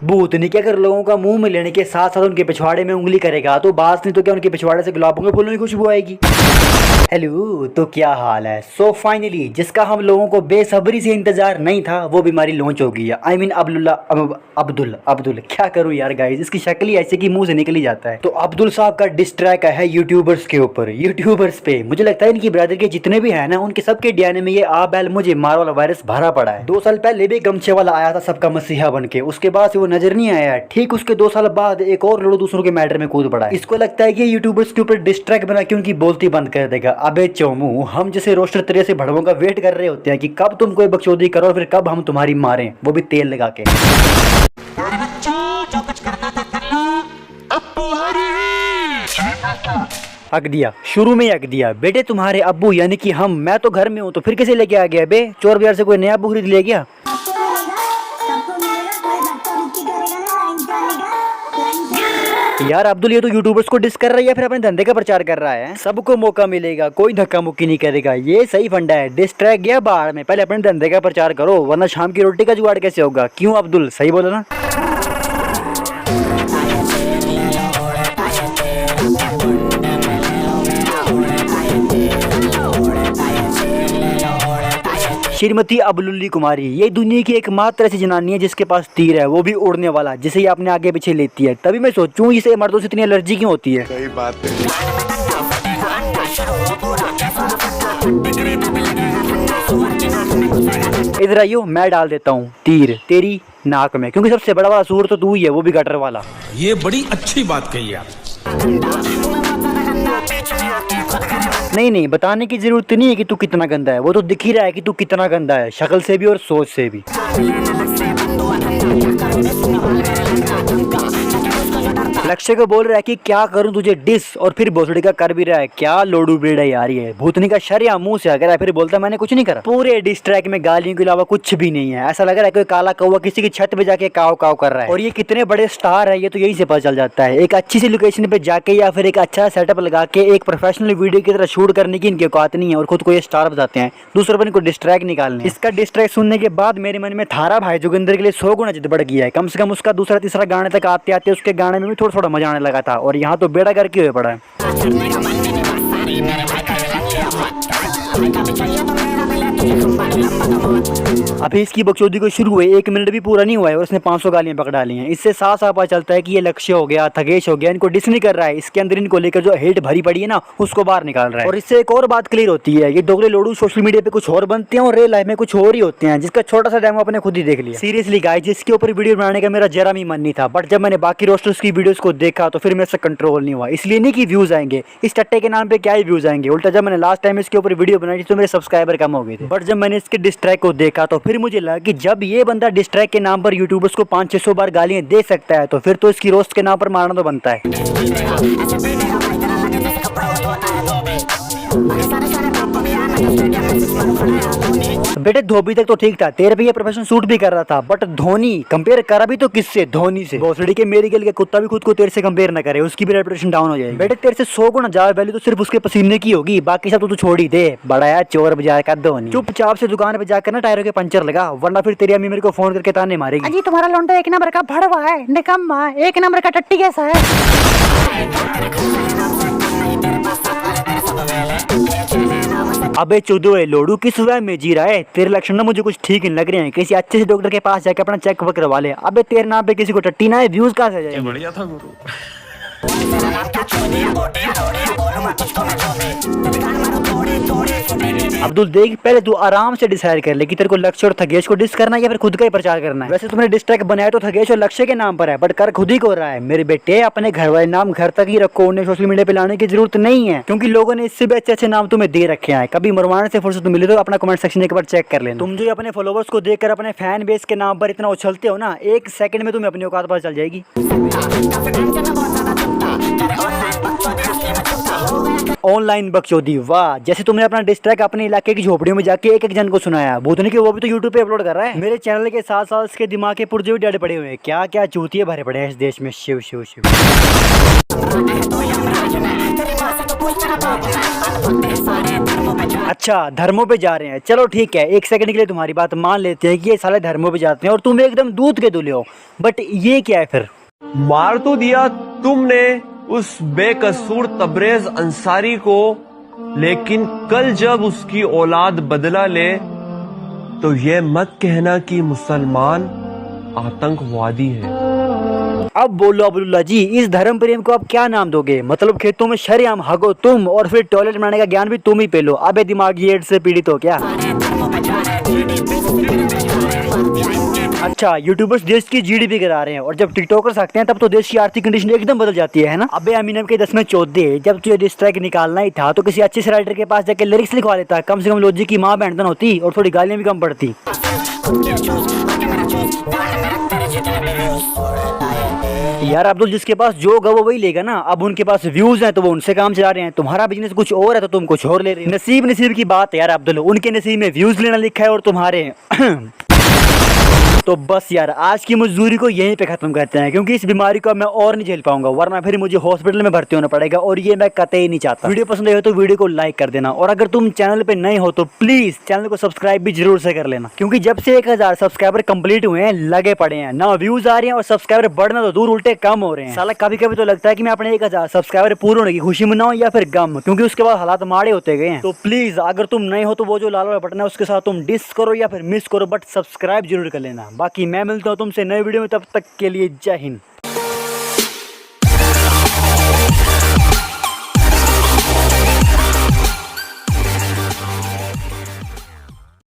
भूतनी क्या कर लोगों का मुंह में लेने के साथ साथ उनके पिछवाड़े में उंगली करेगा तो बास नहीं तो क्या उनके पिछवाड़े से गुलाबों के फूलों की खुशबू आएगी। हेलो, तो क्या हाल है। सो फाइनली जिसका हम लोगों को बेसब्री से इंतजार नहीं था वो बीमारी लॉन्च हो गई है। आई मीन अब्दुल क्या करूं यार गाइस, इसकी शक्ल ही ऐसे कि मुंह से निकल ही जाता है। तो अब्दुल साहब का डिस ट्रैक है यूट्यूबर्स के ऊपर, यूट्यूबर्स पे। मुझे लगता है इनकी ब्रदर के जितने भी है ना उनके सबके डीएनए में ये आ बैल मुझे मार वाला वायरस भरा पड़ा है। 2 साल पहले भी गमछे वाला आया था सबका मसीहा बन के, उसके बाद से वो नजर नहीं आया। ठीक उसके 2 साल बाद एक और लोड़ू दूसरों के मैटर में कूद पड़ा है। इसको लगता है कि यूट्यूबर्स के ऊपर डिस ट्रैक बना के उनकी बोलती बंद कर देगा। अबे चोमू, हम जैसे रोस्टर तेरे से भड़वों का वेट कर रहे होते हैं कि कब तुम कोई बकचोदी करो और फिर कब हम तुम्हारी मारें, वो भी तेल लगा के। हक दिया, शुरू में ही हक दिया। बेटे तुम्हारे अब्बू यानी कि हम, मैं तो घर में हूँ तो फिर कैसे लेके आ गया बे? चोर बाजार से कोई नया अब्बू खरीद ले गया? यार अब्दुल, ये तो यूट्यूबर्स को डिस कर रहा है या फिर अपने धंधे का प्रचार कर रहा है। सबको मौका मिलेगा, कोई धक्का मुक्की नहीं करेगा। ये सही फंडा है। डिस ट्रैक गया बाहर में, पहले अपने धंधे का प्रचार करो वरना शाम की रोटी का जुगाड़ कैसे होगा। क्यों अब्दुल, सही बोला ना? श्रीमती अबुल्ली कुमारी ये दुनिया की एकमात्र ऐसी जनानी है जिसके पास तीर है, वो भी उड़ने वाला, जिसे ये अपने आगे पीछे लेती है। तभी मैं सोचूं इसे मर्दों से इतनी एलर्जी क्यों होती है। सही बात है। इधर आइयो, मैं डाल देता हूँ तीर तेरी नाक में, क्योंकि सबसे बड़ा वाला सूर तो तू ही है, वो भी गटर वाला। ये बड़ी अच्छी बात कही आप। नहीं, बताने की जरूरत नहीं है कि तू कितना गंदा है, वो तो दिख ही रहा है कि तू कितना गंदा है, शक्ल से भी और सोच से भी। लक्ष्य को बोल रहा है कि क्या करूं तुझे डिस, और फिर भोसड़ी का कर भी रहा है। क्या लोडू बेड़ा यार, ये भूतनी का शरिया मुंह से अगर है, फिर बोलता मैंने कुछ नहीं करा। पूरे डिस ट्रैक में गालियों के अलावा कुछ भी नहीं है। ऐसा लग रहा है कोई काला कौवा किसी की छत पे जाके काव काव कर रहा है। और ये कितने बड़े स्टार है ये तो यही से पता चल जाता है। एक अच्छी सी लोकेशन पे जाके या फिर एक अच्छा सेटअप लगा के एक प्रोफेशनल वीडियो की तरह शूट करने की इनकी औकात नहीं है और खुद को ये स्टार बताते हैं, दूसरों पर इनको डिस ट्रैक निकालने। इसका डिस ट्रैक सुनने के बाद मेरे मन में थारा भाई जोगिंदर के लिए 100 गुना जिद बढ़ गया है। कम से कम उसका दूसरा तीसरा गाने तक आते आते उसके गाने में भी थोड़ा थोड़ा मजा आने लगा था, और यहाँ तो बेड़ा करके हुए पड़ा है। अभी इसकी बकचोदी को शुरू हुए 1 मिनट भी पूरा नहीं हुआ है और उसने 500 गालियां पकड़ा ली हैं। इससे साफ साफ पता चलता है कि ये लक्ष्य हो गया, थगेश हो गया, इनको डिस नहीं कर रहा है, इसके अंदर इनको लेकर जो हेट भरी पड़ी है ना उसको बाहर निकाल रहा है। और इससे एक और बात क्लियर होती है, ये दोगले लोडू सोशल मीडिया पे कुछ और बनते हैं और रियल लाइफ में कुछ और ही होते हैं, जिसका छोटा सा डेमो आपने खुद ही देख लिया। सीरियसली गाइस, जिसके ऊपर वीडियो बनाने का मेरा जरा भी मन नहीं था, बट जब मैंने बाकी रोस्टर्स की वीडियोस को देखा तो फिर मेरे से कंट्रोल नहीं हुआ। इसलिए नहीं कि व्यूज आएंगे, इस टट्टे के नाम पे क्या ही व्यूज आएंगे, उल्टा जब मैंने लास्ट टाइम इसके ऊपर वीडियो बनाई तो मेरे सब्सक्राइबर कम हो गए थे। बट जब मैंने इसके डिस ट्रैक को देखा तो फिर मुझे लगा कि जब ये बंदा डिस ट्रैक के नाम पर यूट्यूबर्स को 500-600 बार गालियां दे सकता है तो फिर तो इसकी रोस्ट के नाम पर मारना तो बनता है। बेटे धोबी तक तो ठीक था, तेरे पे ये प्रोफेशनल सूट भी कर रहा था, बट धोनी कंपेयर करा भी तो किससे? धोनी से। भोसड़ी के मेरी गल के कुत्ता भी खुद को तेरे से कंपेयर ना करे, उसकी भी रेपुटेशन डाउन हो जाएगी। बेटे तेरे से 100 गुना ज्यादा वैल्यू तो सिर्फ उसके पसीने की होगी, बाकी सब तो तू छोड़ ही दे। बड़ा यार चोर बाजार का धोनी। चुपचाप से दुकान पे जाकर ना टायरों के पंचर लगा, वरना फिर तेरी अम्मी मेरे को फोन करके ताने मारेगी। अजी तुम्हारा लौंडा 1 नंबर का भड़वा है, निकम्मा, 1 नंबर का टट्टी कैसा है। अबे चुदो है लोडू, किस वह में जी रहा है? तेरे लक्षण ना मुझे कुछ ठीक नहीं लग रहे हैं, किसी अच्छे से डॉक्टर के पास जाकर अपना चेकअप करवा ले। अबे तेरे नाम पे किसी को टट्टी ना है, व्यूज कहाँ से जाएंगे? बढ़िया था गुरु। अब्दुल देख, पहले तू आराम से डिसाइड कर ले कि तेरे को लक्ष्य और थगेश को डिस करना है या फिर खुद का ही प्रचार करना है। वैसे तुमने डिस ट्रैक बनाया तो थगेश और लक्ष्य के नाम पर है, बट कर खुद ही को रहा है। मेरे बेटे अपने घर वाले नाम घर तक ही रखो, उन्हें सोशल मीडिया पे लाने की जरूरत नहीं है, क्योंकि लोगों ने इससे भी अच्छे अच्छे नाम तुम्हें दे रखे हैं। कभी मरवाने से फुर्सत मिले तो अपना कमेंट सेक्शन एक बार चेक कर लेना। तुम जो अपने फॉलोवर्स को देखकर अपने फैन बेस के नाम पर इतना उछलते हो ना, 1 सेकंड में तुम्हें अपनी औकात पता चल जाएगी। ऑनलाइन बकचोदी, वाह। जैसे तुमने अपना डिस ट्रैक अपने इलाके की झोपड़ियों में जाके एक एक जन को सुनाया, भूतनी के वो भी तो यूट्यूब पे अपलोड कर रहा है। मेरे चैनल के साथ साथ इसके दिमाग के पुर्जे भी डाले पड़े हुए हैं। क्या क्या चूतिए भरे पड़े हैं इस देश में। शिव शिव शिव। अच्छा, धर्मों पे जा रहे हैं, चलो ठीक है, एक सेकंड के लिए तुम्हारी बात मान लेते हैं कि ये साले धर्मों पे जाते हैं और तुम एकदम दूध के दूल्हे हो, बट ये क्या है फिर? मार तो दिया तुमने उस बेकसूर तबरेज अंसारी को, लेकिन कल जब उसकी औलाद बदला ले तो ये मत कहना कि मुसलमान आतंकवादी है। अब बोलो अब्दुल्ला जी, इस धर्म प्रेम को आप क्या नाम दोगे? मतलब खेतों में शरेआम हगो तुम और फिर टॉयलेट बनाने का ज्ञान भी तुम ही पे लो। अबे दिमागी एड्स से पीड़ित हो क्या? अच्छा, यूट्यूबर्स देश की जीडीपी गिरा रहे हैं और जब टिकटॉकर्स आते हैं तब तो देश की आर्थिक कंडीशन एकदम बदल जाती है ना? अबे अमीनम के 10 में 14, जब तुझे डिस ट्रैक निकालना ही था तो किसी अच्छे से राइटर के पास जाके लिरिक्स लिखवा लेता, कम से कम लॉजिक की माँ बहन होती और थोड़ी गालियां भी कम पड़ती। यार अब्दुल, जिसके पास जो होगा वो वही लेगा ना। अब उनके पास व्यूज हैं तो वो उनसे काम चला रहे हैं, तुम्हारा बिजनेस कुछ और है तो तुम कुछ और ले रहे हो। नसीब की बात है यार अब्दुल, उनके नसीब में व्यूज लेना लिखा है और तुम्हारे तो बस यार, आज की मजदूरी को यहीं पे खत्म करते हैं क्योंकि इस बीमारी को मैं और नहीं झेल पाऊंगा, वरना फिर मुझे हॉस्पिटल में भर्ती होना पड़ेगा और ये मैं कतई नहीं चाहता। वीडियो पसंद आए हो तो वीडियो को लाइक कर देना और अगर तुम चैनल पे नए हो तो प्लीज चैनल को सब्सक्राइब भी जरूर से कर लेना, क्योंकि जब से 1000 सब्सक्राइबर कंप्लीट हुए हैं लगे पड़े हैं, ना व्यूज आ रहे हैं और सब्सक्राइबर बढ़ना तो दूर उल्टे कम हो रहे हैं। साला कभी कभी तो लगता है कि मैं अपने 1000 सब्सक्राइबर पूरे होने की खुशी मनाऊं या फिर गम, क्योंकि उसके बाद हालात माड़े होते गए हैं। तो प्लीज अगर तुम नए हो तो वो जो लाल वाला बटन है उसके साथ तुम डिस करो या फिर मिस करो, बट सब्सक्राइब जरूर कर लेना। बाकी मैं मिलता हूँ तुमसे नए वीडियो में, तब तक के लिए जय हिंद।